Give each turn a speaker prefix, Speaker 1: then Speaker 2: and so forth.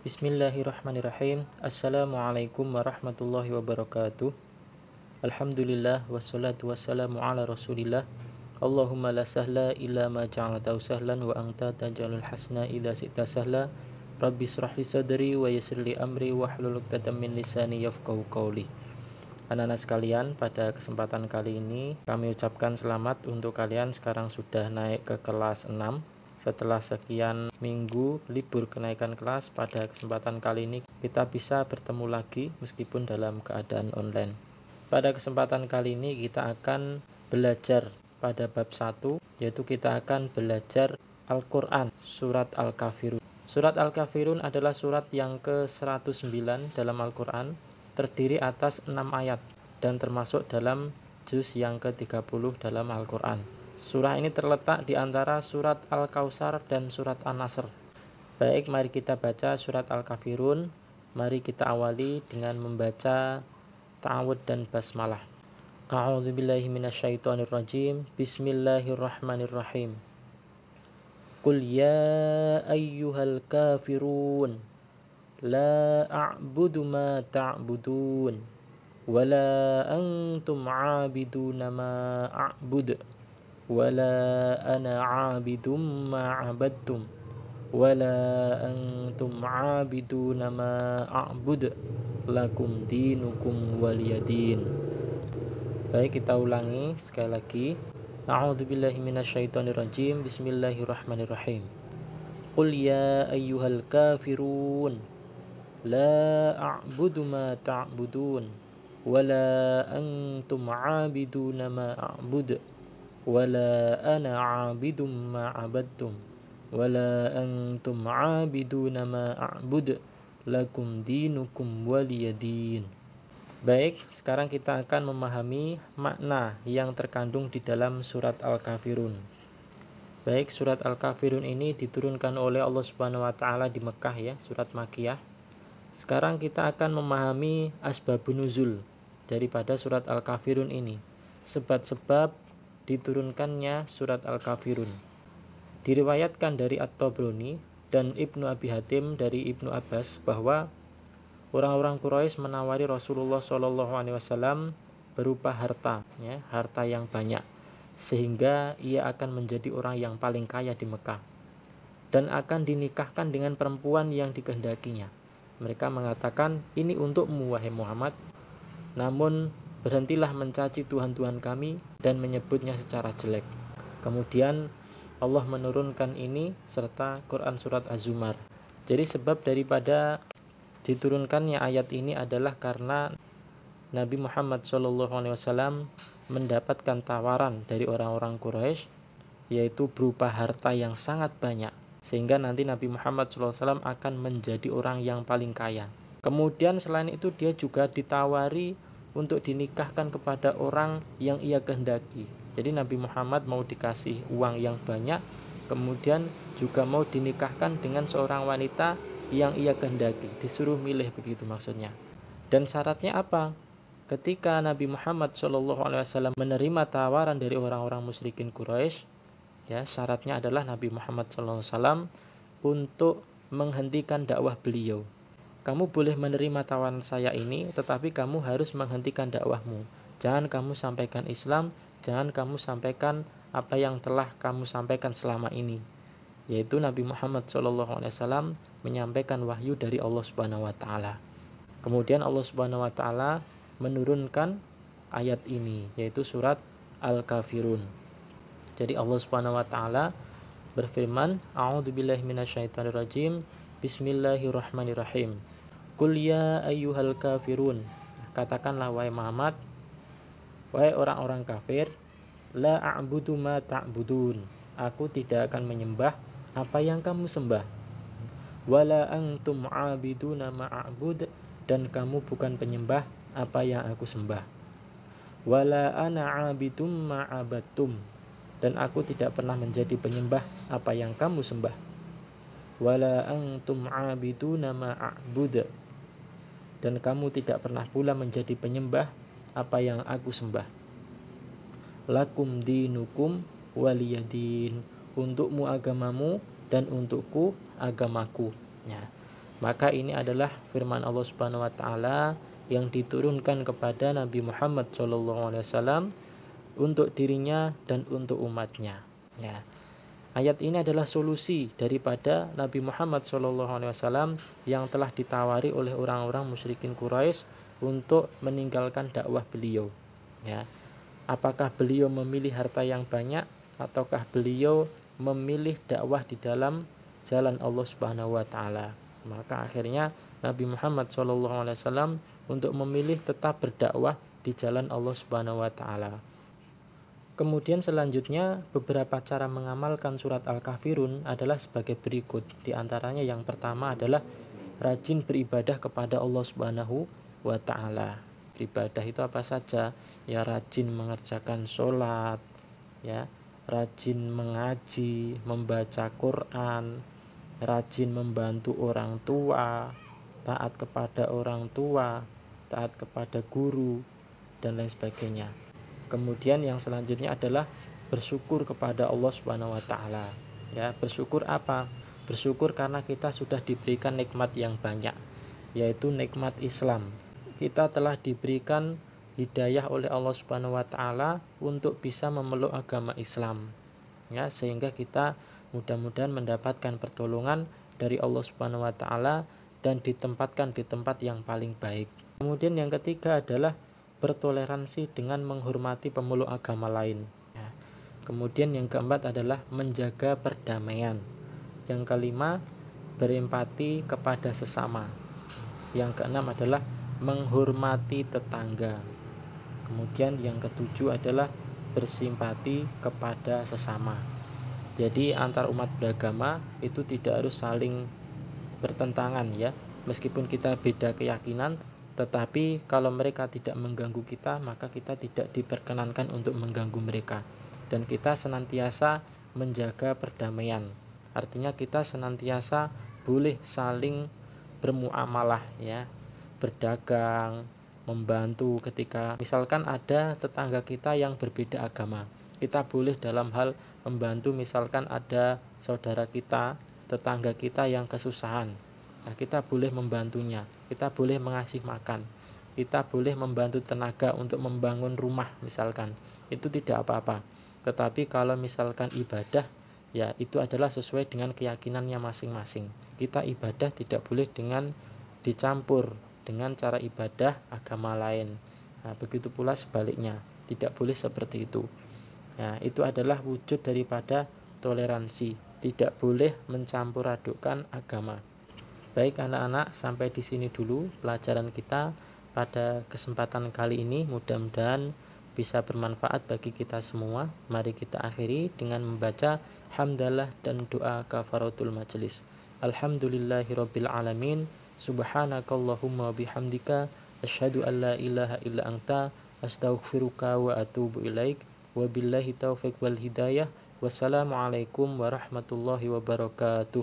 Speaker 1: Bismillahirrahmanirrahim. Assalamualaikum warahmatullahi wabarakatuh. Alhamdulillah wassalatu wassalamu ala Rasulillah. Allahumma la sahla illa ma ja'altahu sahlan wa anta taj'alul hasna idza syi'ta sahla. Rabbi shrah li sadri wa yassir li amri wahlul 'uqdatam min lisani yafqahu qawli. Anak-anak sekalian, pada kesempatan kali ini kami ucapkan selamat untuk kalian sekarang sudah naik ke kelas 6. Setelah sekian minggu libur kenaikan kelas, pada kesempatan kali ini kita bisa bertemu lagi meskipun dalam keadaan online. Pada kesempatan kali ini kita akan belajar pada bab 1, yaitu kita akan belajar Al-Quran, surat Al-Kafirun. Surat Al-Kafirun adalah surat yang ke-109 dalam Al-Quran, terdiri atas 6 ayat dan termasuk dalam juz yang ke-30 dalam Al-Quran. Surah ini terletak di antara surat Al-Kautsar dan surat An-Nasr. Baik, mari kita baca surat Al-Kafirun. Mari kita awali dengan membaca ta'awudz dan basmalah. A'udzubillahi minasyaitonirrajim. Bismillahirrahmanirrahim. Qul ya ayyuhal kafirun la a'budu ma ta'budun wala antum 'abiduna ma a'budu wala ana 'abidum ma 'abadtum wala antum 'abiduna ma a'bud lakum dinukum waliyadin. Baik, kita ulangi sekali lagi. A'udzubillahi minasyaitonirrajim. Bismillahirrahmanirrahim. Qul ya ayyuhal kafirun la a'budu ma ta'budun wala antum 'abiduna ma a'bud wala ana 'abidum ma 'abadtum wala antum 'abiduna ma a'bud lakum dinukum waliyadin. Baik, sekarang kita akan memahami makna yang terkandung di dalam surat Al-Kafirun. Baik, surat Al-Kafirun ini diturunkan oleh Allah Subhanahu wa taala di Mekah ya, surat Makkiyah. Sekarang kita akan memahami asbabun nuzul daripada surat Al-Kafirun ini. Sebab-sebab diturunkannya surat Al-Kafirun. Diriwayatkan dari At-Tabrani dan Ibnu Abi Hatim dari Ibnu Abbas bahwa orang-orang Quraisy menawari Rasulullah SAW berupa harta, ya, harta yang banyak, sehingga ia akan menjadi orang yang paling kaya di Mekah dan akan dinikahkan dengan perempuan yang dikehendakinya. Mereka mengatakan, ini untukmu wahai Muhammad, namun berhentilah mencaci Tuhan-Tuhan kami dan menyebutnya secara jelek. Kemudian Allah menurunkan ini serta Quran surat Az-Zumar. Jadi sebab daripada diturunkannya ayat ini adalah karena Nabi Muhammad SAW mendapatkan tawaran dari orang-orang Quraisy, yaitu berupa harta yang sangat banyak, sehingga nanti Nabi Muhammad SAW akan menjadi orang yang paling kaya. Kemudian selain itu dia juga ditawari untuk dinikahkan kepada orang yang ia kehendaki. Jadi Nabi Muhammad mau dikasih uang yang banyak, kemudian juga mau dinikahkan dengan seorang wanita yang ia kehendaki. Disuruh milih, begitu maksudnya. Dan syaratnya apa? Ketika Nabi Muhammad SAW menerima tawaran dari orang-orang musyrikin Quraisy, ya, syaratnya adalah Nabi Muhammad SAW untuk menghentikan dakwah beliau. Kamu boleh menerima tawaran saya ini, tetapi kamu harus menghentikan dakwahmu. Jangan kamu sampaikan Islam, jangan kamu sampaikan apa yang telah kamu sampaikan selama ini. Yaitu Nabi Muhammad SAW menyampaikan wahyu dari Allah Subhanahu wa taala. Kemudian Allah Subhanahu wa taala menurunkan ayat ini, yaitu surat Al-Kafirun. Jadi Allah Subhanahu wa taala berfirman, A'udzubillahi minasyaitonirrajim. Bismillahirrahmanirrahim. Qul ya ayyuhal kafirun. Katakanlah wahai Muhammad, wahai orang-orang kafir, la a'budu ma ta'budun. Aku tidak akan menyembah apa yang kamu sembah. Wala antum 'abiduna ma a'bud, dan kamu bukan penyembah apa yang aku sembah. Wala ana 'abidum ma 'abadtum, dan aku tidak pernah menjadi penyembah apa yang kamu sembah. Wala antum 'abiduna ma a'bud, dan kamu tidak pernah pula menjadi penyembah apa yang aku sembah. Lakum dinukum waliyadin. Untukmu agamamu dan untukku agamaku. Ya. Maka ini adalah firman Allah Subhanahu wa taala yang diturunkan kepada Nabi Muhammad SAW untuk dirinya dan untuk umatnya. Ya. Ayat ini adalah solusi daripada Nabi Muhammad SAW yang telah ditawari oleh orang-orang musyrikin Quraisy untuk meninggalkan dakwah beliau. Ya. Apakah beliau memilih harta yang banyak ataukah beliau memilih dakwah di dalam jalan Allah Subhanahu wa taala? Maka akhirnya Nabi Muhammad SAW untuk memilih tetap berdakwah di jalan Allah Subhanahu wa taala. Kemudian selanjutnya beberapa cara mengamalkan surat Al-Kafirun adalah sebagai berikut. Di antaranya yang pertama adalah rajin beribadah kepada Allah Subhanahu wa taala. Beribadah itu apa saja? Ya rajin mengerjakan sholat, ya, rajin mengaji, membaca Quran, rajin membantu orang tua, taat kepada orang tua, taat kepada guru, dan lain sebagainya. Kemudian yang selanjutnya adalah bersyukur kepada Allah Subhanahu wa taala. Ya, bersyukur apa? Bersyukur karena kita sudah diberikan nikmat yang banyak, yaitu nikmat Islam. Kita telah diberikan hidayah oleh Allah Subhanahu wa taala untuk bisa memeluk agama Islam. Ya, sehingga kita mudah-mudahan mendapatkan pertolongan dari Allah Subhanahu wa taala dan ditempatkan di tempat yang paling baik. Kemudian yang ketiga adalah bertoleransi dengan menghormati pemeluk agama lain. Ya. Kemudian yang keempat adalah menjaga perdamaian. Yang kelima, berempati kepada sesama. Yang keenam adalah menghormati tetangga. Kemudian yang ketujuh adalah bersimpati kepada sesama. Jadi antar umat beragama itu tidak harus saling bertentangan ya. Meskipun kita beda keyakinan, tetapi kalau mereka tidak mengganggu kita, maka kita tidak diperkenankan untuk mengganggu mereka. Dan kita senantiasa menjaga perdamaian. Artinya kita senantiasa boleh saling bermuamalah ya, berdagang, membantu ketika misalkan ada tetangga kita yang berbeda agama. Kita boleh dalam hal membantu, misalkan ada saudara kita, tetangga kita yang kesusahan. Nah, kita boleh membantunya, kita boleh mengasih makan, kita boleh membantu tenaga untuk membangun rumah misalkan. Itu tidak apa-apa. Tetapi kalau misalkan ibadah, ya itu adalah sesuai dengan keyakinannya masing-masing. Kita ibadah tidak boleh dengan dicampur dengan cara ibadah agama lain. Nah, begitu pula sebaliknya, tidak boleh seperti itu. Nah, itu adalah wujud daripada toleransi. Tidak boleh mencampur adukkan agama. Baik anak-anak, sampai di sini dulu pelajaran kita pada kesempatan kali ini. Mudah-mudahan bisa bermanfaat bagi kita semua. Mari kita akhiri dengan membaca hamdalah dan doa kafaratul majelis. Alhamdulillahirabbil alamin. Subhanakallahumma bihamdika asyhadu an la ilaha illa anta astaghfiruka wa atubu ilaik. Wabillahi taufiq wal hidayah. Wassalamualaikum warahmatullahi wabarakatuh.